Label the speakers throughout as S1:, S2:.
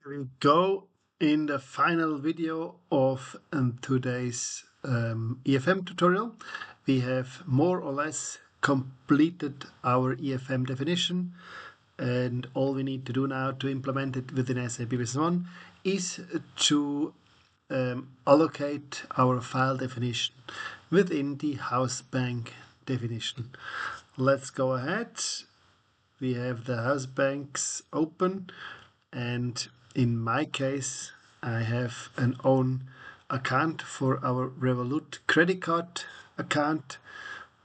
S1: We go in the final video of today's EFM tutorial. We have more or less completed our EFM definition, and all we need to do now to implement it within SAP Business One is to allocate our file definition within the house bank definition. Let's go ahead. We have the house banks open, and in my case I have an own account for our Revolut credit card account.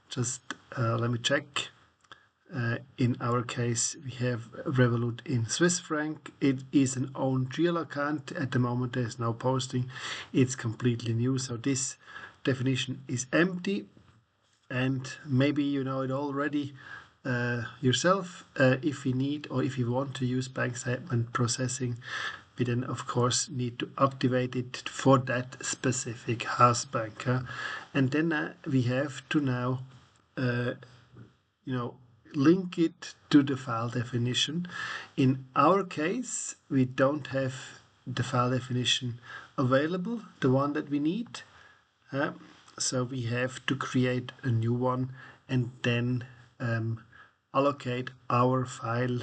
S1: Just let me check. In our case we have Revolut in Swiss franc. It is an own GL account. At the moment there's no posting, it's completely new, so this definition is empty, and maybe you know it already yourself. If you need or if you want to use bank statement processing, we then of course need to activate it for that specific house bank. And then we have to now link it to the file definition. In our case we don't have the file definition available, the one that we need, so we have to create a new one and then allocate our file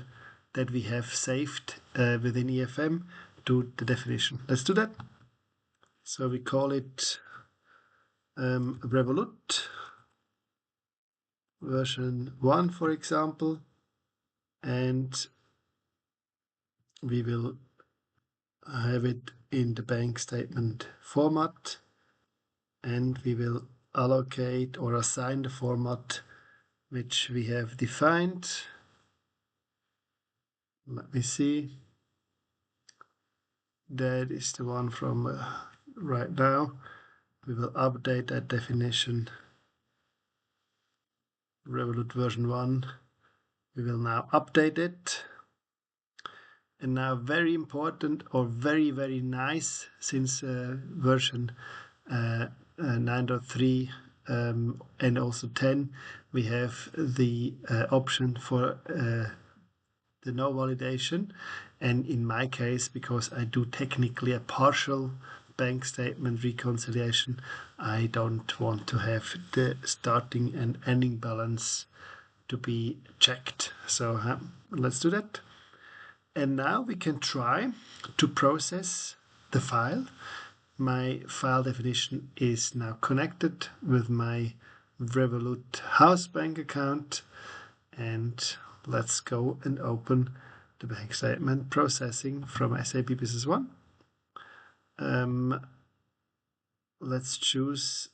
S1: that we have saved within EFM to the definition. Let's do that. So we call it Revolut version 1, for example, and we will have it in the bank statement format, and we will allocate or assign the format which we have defined. Let me see. That is the one from right now. We will update that definition. Revolut version 1. We will now update it. And now very important, or very, very nice, since version 9.3 and also 10, we have the option for the no validation. And in my case, because I do technically a partial bank statement reconciliation, I don't want to have the starting and ending balance to be checked. So let's do that. And now we can try to process the file. My file definition is now connected with my Revolut house bank account, and let's go and open the bank statement processing from SAP Business One. Let's choose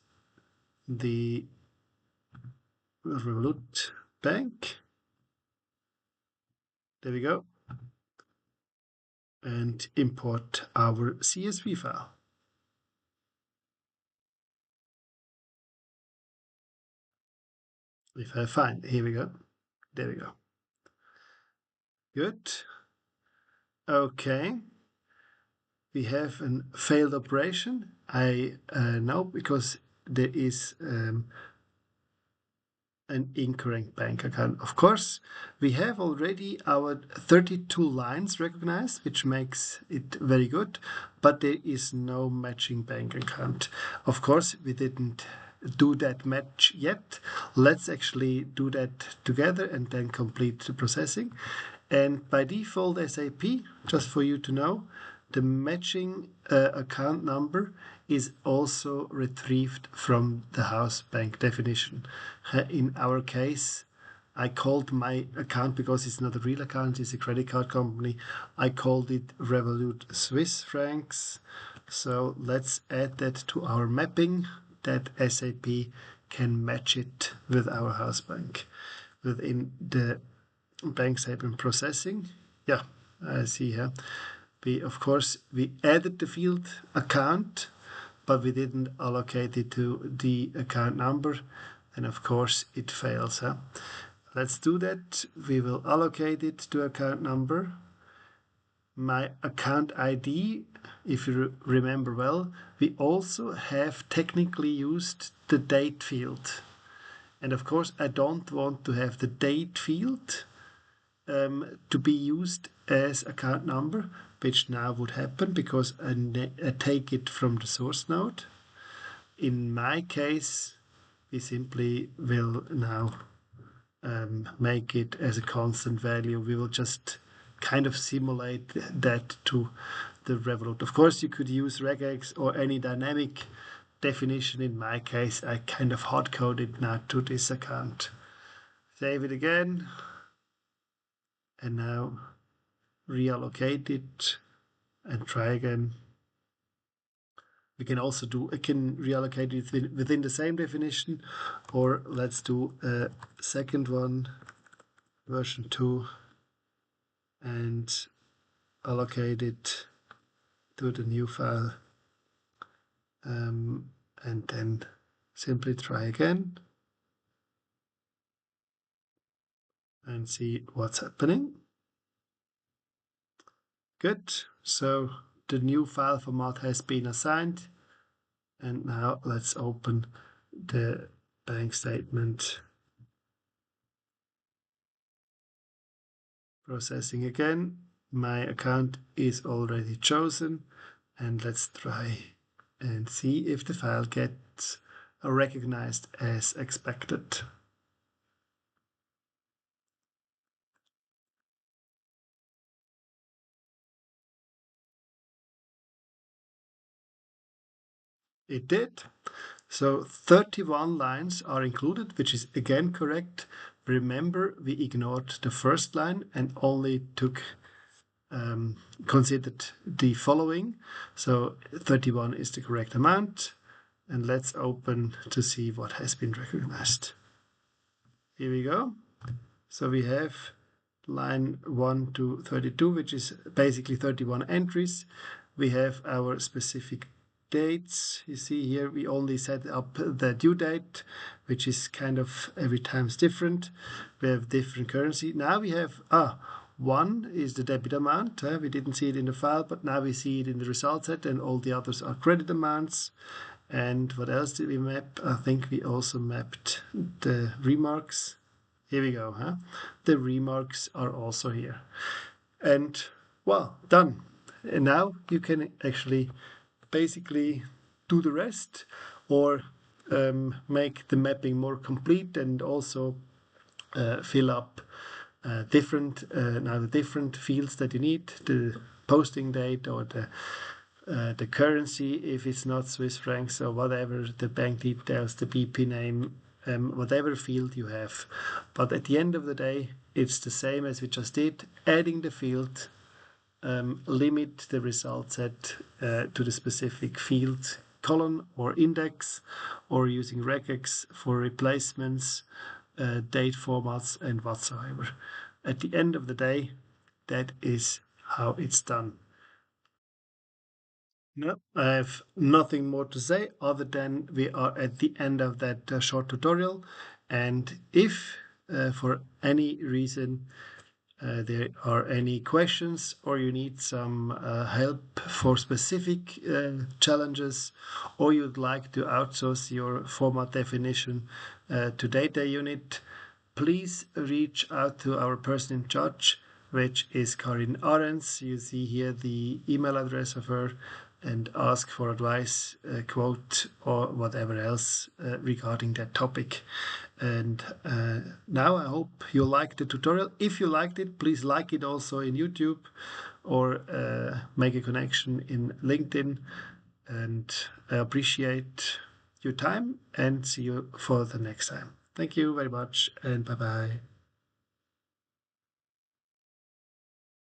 S1: the Revolut bank. There we go. And import our CSV file. If I find, here we go. There we go. Good. Okay. We have a failed operation. I know, because there is an incorrect bank account. Of course, we have already our 32 lines recognized, which makes it very good, but there is no matching bank account. Of course, we didn't do that match yet. Let's actually do that together and then complete the processing. And by default, SAP, just for you to know, the matching account number is also retrieved from the house bank definition. In our case, I called my account, because it's not a real account, it's a credit card company, I called it Revolut Swiss francs. So let's add that to our mapping, that SAP can match it with our house bank within the bank statement processing. Yeah, I see here. We added the field account, but we didn't allocate it to the account number, and of course it fails. Let's do that. We will allocate it to account number. My account ID, if you remember well, we also have technically used the date field. And of course I don't want to have the date field to be used as account number, which now would happen because I take it from the source node. In my case, we simply will now make it as a constant value. We will just kind of simulate that to the Revolut. Of course, you could use regex or any dynamic definition. In my case, I kind of hard coded now to this account. Save it again, and now reallocate it and try again. We can also I can reallocate it within the same definition, or let's do a second one, version 2, and allocate it to the new file, and then simply try again and see what's happening. Good. So the new file format has been assigned, and now let's open the bank statement. Processing again. My account is already chosen, and let's try and see if the file gets recognized as expected. It did. So 31 lines are included, which is again correct. Remember, we ignored the first line and only considered the following. So 31 is the correct amount. And let's open to see what has been recognized. Here we go. So we have line 1 to 32, which is basically 31 entries. We have our specific dates. You see here we only set up the due date, which is kind of every time different. We have different currency. Now we have one is the debit amount. We didn't see it in the file, but now we see it in the result set, and all the others are credit amounts. And what else did we map? I think we also mapped the remarks. Here we go. The remarks are also here. And well, done. And now you can actually basically do the rest, or make the mapping more complete, and also fill up the different fields that you need, the posting date or the currency if it's not Swiss francs, or whatever, the bank details, the BP name, whatever field you have. But at the end of the day, it's the same as we just did, adding the field, limit the result set to the specific field column or index, or using regex for replacements, date formats, and whatsoever. At the end of the day, that is how it's done. No, I have nothing more to say other than we are at the end of that short tutorial. And if for any reason there are any questions, or you need some help for specific challenges, or you'd like to outsource your format definition to data unit, please reach out to our person in charge, which is Karin Arens. You see here the email address of her, and ask for advice, quote, or whatever else regarding that topic. And now I hope you liked the tutorial. If you liked it, please like it also in YouTube, or make a connection in LinkedIn. And I appreciate your time, and see you for the next time. Thank you very much, and bye-bye.